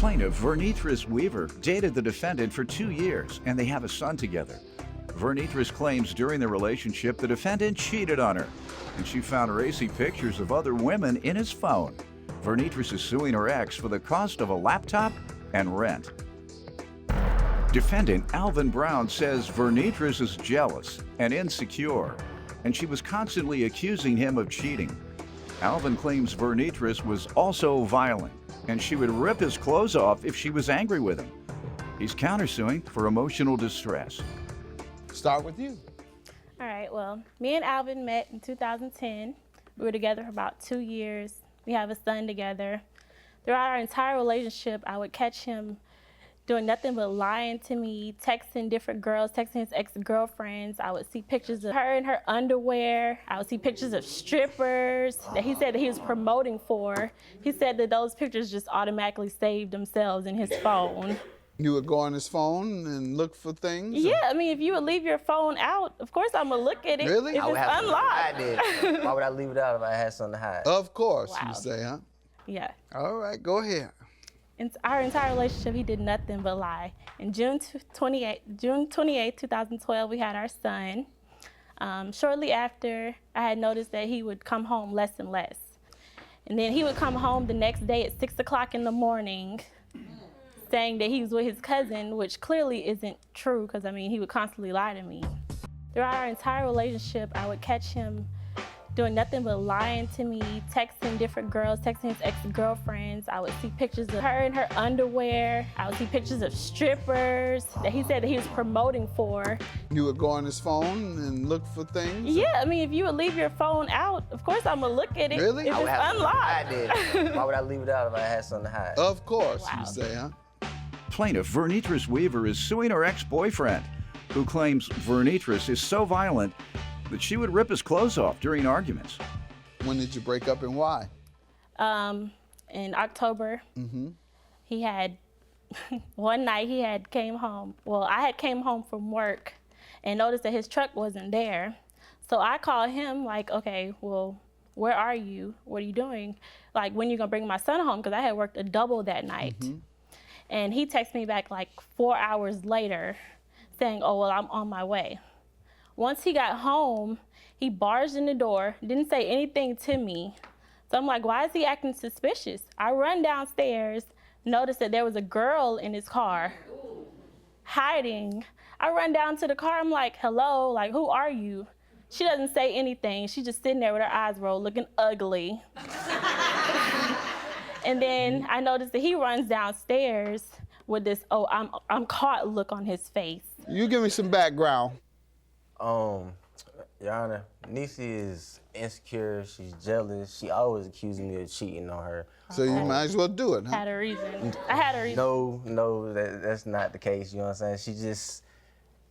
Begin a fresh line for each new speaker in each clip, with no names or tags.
Plaintiff Vernitris Weaver dated the defendant for 2 years, and they have a son together. Vernitris claims during the relationship the defendant cheated on her, and she found racy pictures of other women in his phone. Vernitris is suing her ex for the cost of a laptop and rent. Defendant Alvin Brown says Vernitris is jealous and insecure, and she was constantly accusing him of cheating. Alvin claims Vernitris was also violent, and she would rip his clothes off if she was angry with him. He's countersuing for emotional distress.
Start with you.
All right, well, me and Alvin met in 2010. We were together for about 2 years. We have a son together. Throughout our entire relationship, I would catch him doing nothing but lying to me, texting different girls, texting his ex-girlfriends. I would see pictures of her in her underwear. I would see pictures of strippers that he said that he was promoting for. He said that those pictures just automatically saved themselves in his phone.
You would go on his phone and look for things?
Yeah, I mean, if you would leave your phone out, of course I'm gonna look at it.
Really?
If it's unlocked.
Why would I leave it out if I had something to hide?
Of course,
Wow.
you say, huh?
Yeah.
All right, go ahead.
In our entire relationship, he did nothing but lie. In June 28, 2012, we had our son. Shortly after, I had noticed that he would come home less and less. And then he would come home the next day at 6 o'clock in the morning saying that he was with his cousin, which clearly isn't true because, I mean, he would constantly lie to me. Throughout our entire relationship, I would catch him doing nothing but lying to me, texting different girls, texting his ex-girlfriends. I would see pictures of her in her underwear. I would see pictures of strippers that he said that he was promoting for.
You would go on his phone and look for things?
Yeah, I mean, if you would leave your phone out, of course I'm gonna look at it.
Really?
If it's unlocked.
Why would I leave it out if I had something to hide?
Of course,
Wow.
you say, huh?
Plaintiff Vernitris Weaver is suing her ex-boyfriend, who claims Vernitris is so violent that she would rip his clothes off during arguments.
When did you break up and why?
In October, he had, one night he had came home. Well, I had came home from work and noticed that his truck wasn't there. So I called him like, okay, well, where are you? What are you doing? Like, when you gonna bring my son home? Because I had worked a double that night. And he texted me back like 4 hours later saying, oh, well, I'm on my way. Once he got home, he barged in the door, didn't say anything to me. So I'm like, why is he acting suspicious? I run downstairs, noticed that there was a girl in his car hiding. I run down to the car, I'm like, hello, like, who are you? She doesn't say anything. She's just sitting there with her eyes rolled, looking ugly. And then I noticed that he runs downstairs with this, oh, I'm caught look on his face.
You give me some background.
Your Honor, Nisi is insecure, she's jealous, she always accuses me of cheating on her.
So you might as well do it, huh?
Had a reason. I had a reason.
No, that's not the case, you know what I'm saying?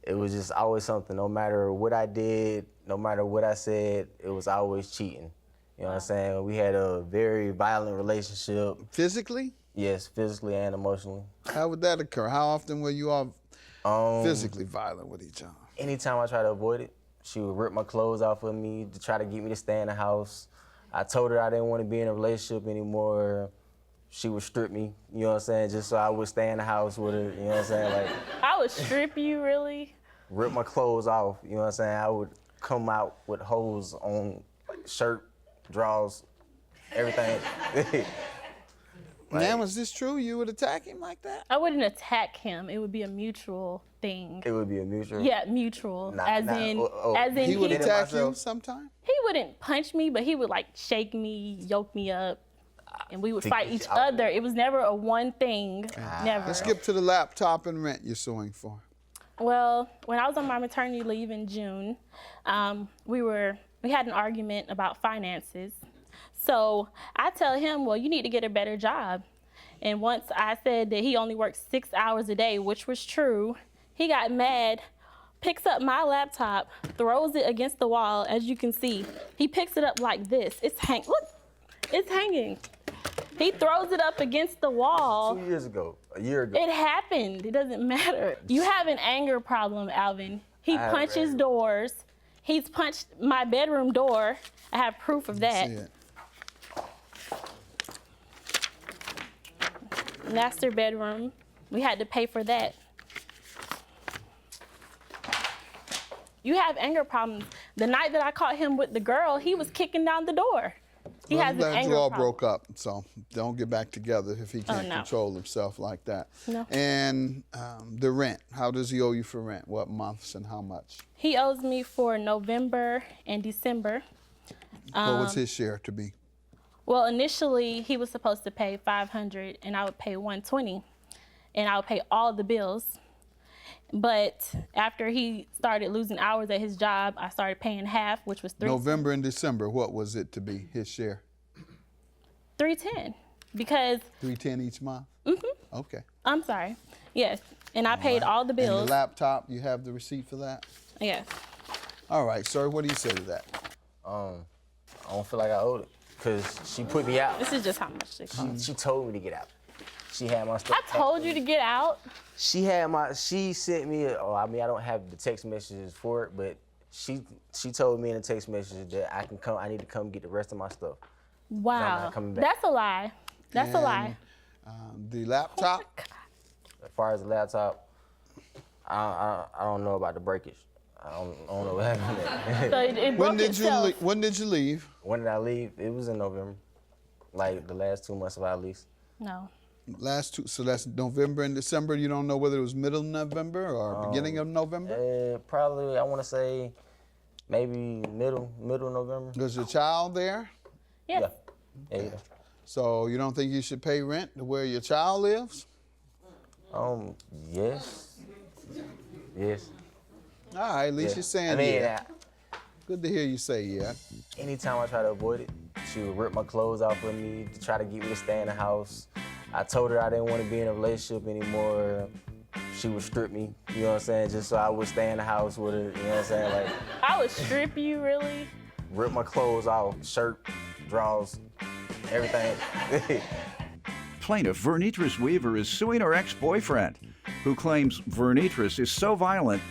It was just always something, no matter what I did, no matter what I said, it was always cheating. You know what I'm saying? We had a very violent relationship.
Physically?
Yes, physically and emotionally.
How would that occur? How often were you all physically violent with each other?
Anytime I try to avoid it, she would rip my clothes off of me to try to get me to stay in the house. I told her I didn't want to be in a relationship anymore. She would strip me, you know what I'm saying, just so I would stay in the house with her, you know what I'm saying? Like,
I would strip you, really?
Rip my clothes off, you know what I'm saying? I would come out with holes on like, shirt, drawers, everything.
Now, is this true? You would attack him like that?
I wouldn't attack him. It would be a mutual thing.
It would be a mutual?
Yeah, mutual. As in
He would attack you sometime?
He wouldn't punch me, but he would like shake me, yoke me up, and we would fight each other. It was never a one thing, never.
Let's skip to the laptop and rent you're suing for.
Well, when I was on my maternity leave in June, we had an argument about finances. So I tell him, well, you need to get a better job. And once I said that he only worked 6 hours a day, which was true, he got mad, picks up my laptop, throws it against the wall. As you can see, he picks it up like this. Look, it's hanging. He throws it up against the wall.
2 years ago, a year ago.
It happened. It doesn't matter. You have an anger problem, Alvin. He punches doors. He's punched my bedroom door. I have proof of that. master bedroom. We had to pay for that. You have anger problems. The night that I caught him with the girl, he was kicking down the door. He has an anger
You all
problem.
broke up, so don't get back together if he can't
no.
control himself like that.
No.
And the rent, how does he owe you for rent? What months and how much?
He owes me for November and December.
What was his share to be?
Well, initially he was supposed to pay $500 and I would pay $120, and I would pay all the bills. But after he started losing hours at his job, I started paying half, which was
November and December, what was it to be, his share?
$310, because
$310 each month? Okay.
I'm sorry. Yes, and I paid all the bills.
And the laptop, you have the receipt for that?
Yes.
All right, sir, what do you say to that?
I don't feel like I owed it, because she put me out.
This is just how much they cost.
She told me to get out. She had my stuff.
I told you to get out.
She sent me, I don't have the text messages for it, but she told me in the text message that I need to come get the rest of my stuff.
Wow.
not coming back.
That's a lie. That's a lie.
The laptop?
As far as the laptop, I don't know about the breakage. I don't know what happened there.
So it broke itself.
When did you leave?
When did I leave? It was in November, like the last 2 months of our lease.
No.
So that's November and December. You don't know whether it was middle of November or beginning of November?
Probably, I want to say maybe middle November.
Was your child there?
Yes.
Yeah.
So you don't think you should pay rent to where your child lives?
Yes. Yes.
All right, at least
Yeah.
you're saying
I mean,
yeah. Good to hear you say yeah.
Anytime I try to avoid it, she would rip my clothes off of me to try to get me to stay in the house. I told her I didn't want to be in a relationship anymore. She would strip me, you know what I'm saying, just so I would stay in the house with her, you know what I'm saying? Like,
I would strip you, really?
rip my clothes off, shirt, drawers, everything.
Plaintiff Vernitris Weaver is suing her ex-boyfriend, who claims Vernitris is so violent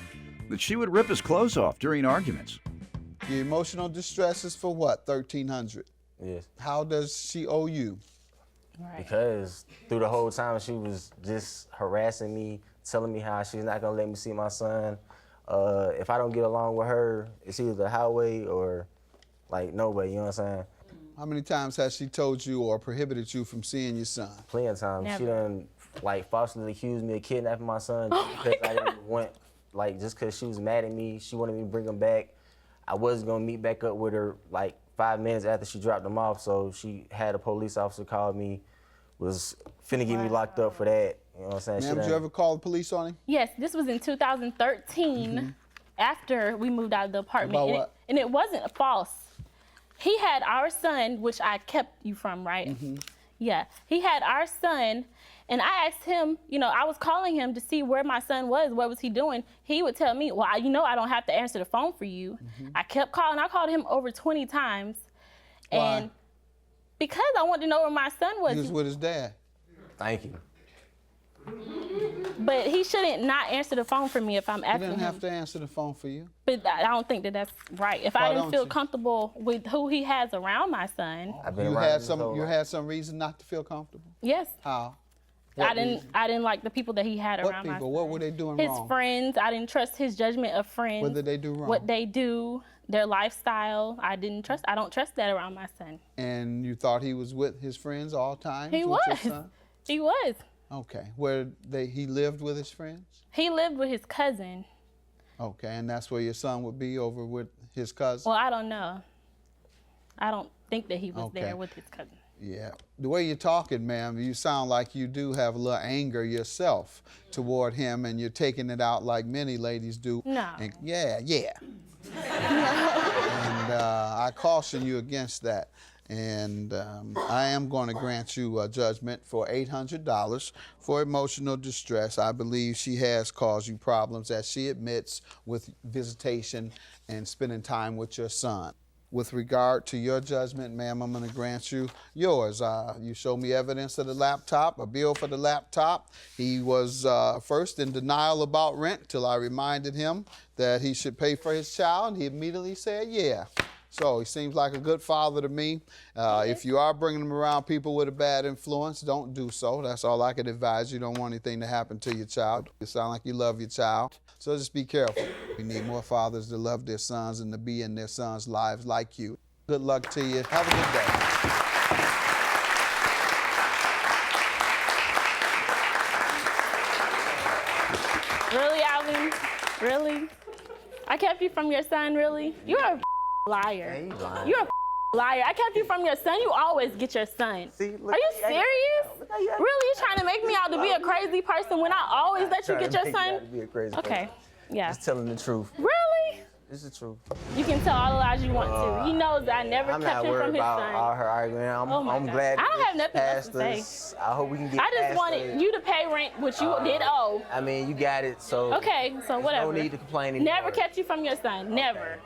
that she would rip his clothes off during arguments.
The emotional distress is for what? $1,300.
Yes.
How does she owe you?
Right.
Because through the whole time she was just harassing me, telling me how she's not gonna let me see my son. If I don't get along with her, it's either the highway or like nobody, you know what I'm saying?
How many times has she told you or prohibited you from seeing your son?
Plenty of times.
Never.
She done like falsely accused me of kidnapping my son because I didn't want, like just because she was mad at me, she wanted me to bring him back. I wasn't gonna meet back up with her like 5 minutes after she dropped him off, so she had a police officer call me, was finna get me locked up for that. You know what I'm saying?
Ma'am, did you ever call the police on him?
Yes, this was in 2013, after we moved out of the apartment.
About
and
what?
and it wasn't false. He had our son, which I kept you from, right? Yeah, he had our son, and I asked him, you know, I was calling him to see where my son was, what was he doing. He would tell me, well, you know I don't have to answer the phone for you. I kept calling. I called him over 20 times.
Why?
And because I wanted to know where my son was.
He was with his dad.
Thank you.
But he shouldn't not answer the phone for me if I'm
He
asking
didn't
him.
have to answer the phone for you.
But I don't think that that's right. If
Why
I didn't
don't
feel
you?
comfortable with who he has around my son,
I've been
You
around
had
this whole life.
had some reason not to feel comfortable.
yes,
How?
I didn't like the people that he had
What
around my
people?
son.
What were they doing
His
wrong?
friends, I didn't trust his judgment of friends.
What did they do wrong?
What they do, their lifestyle, I don't trust that around my son.
And you thought he was with his friends all times?
He
with your
was.
son?
He was.
Okay. He lived with his friends?
He lived with his cousin.
Okay, and that's where your son would be, over with his cousin?
Well, I don't know. I don't think that he was
Okay.
there with his cousin.
Yeah. The way you're talking, ma'am, you sound like you do have a little anger yourself toward him, and you're taking it out like many ladies do.
No.
And and I caution you against that. And I am going to grant you a judgment for $800 for emotional distress. I believe she has caused you problems, as she admits, with visitation and spending time with your son. With regard to your judgment, ma'am, I'm going to grant you yours. You showed me evidence of the laptop, a bill for the laptop. He was first in denial about rent till I reminded him that he should pay for his child, and he immediately said, yeah. So he seems like a good father to me. If you are bringing him around people with a bad influence, don't do so. That's all I could advise. You don't want anything to happen to your child. You sound like you love your child. So just be careful. We need more fathers to love their sons and to be in their sons' lives like you. Good luck to you. Have a good day.
Really, Alvin? Really? I kept you from your son, really? You're a liar.
Yeah, you lying.
You're a liar. I kept you from your son. You always get your son.
See, look
Are you
how you act.
serious?
Look how you act.
Really? You trying to make me out to be a crazy person when I always let you
Trying
get
to
your
make you out
son?
to be a crazy
Okay.
person.
Yeah.
Just telling the truth.
Really?
It's the truth.
You can tell all the lies you want to. He knows that I never
I'm
kept
not
him
worried
from his
about
son.
all her arguing.
Oh my
I'm
God.
glad.
I don't
that
have nothing else
past
to say.
us. I hope we can get
I just
past
wanted
us.
you to pay rent, which you did owe.
I mean, you got it. So
Okay, so whatever.
no need to complain anymore.
Never kept you from your son. Never.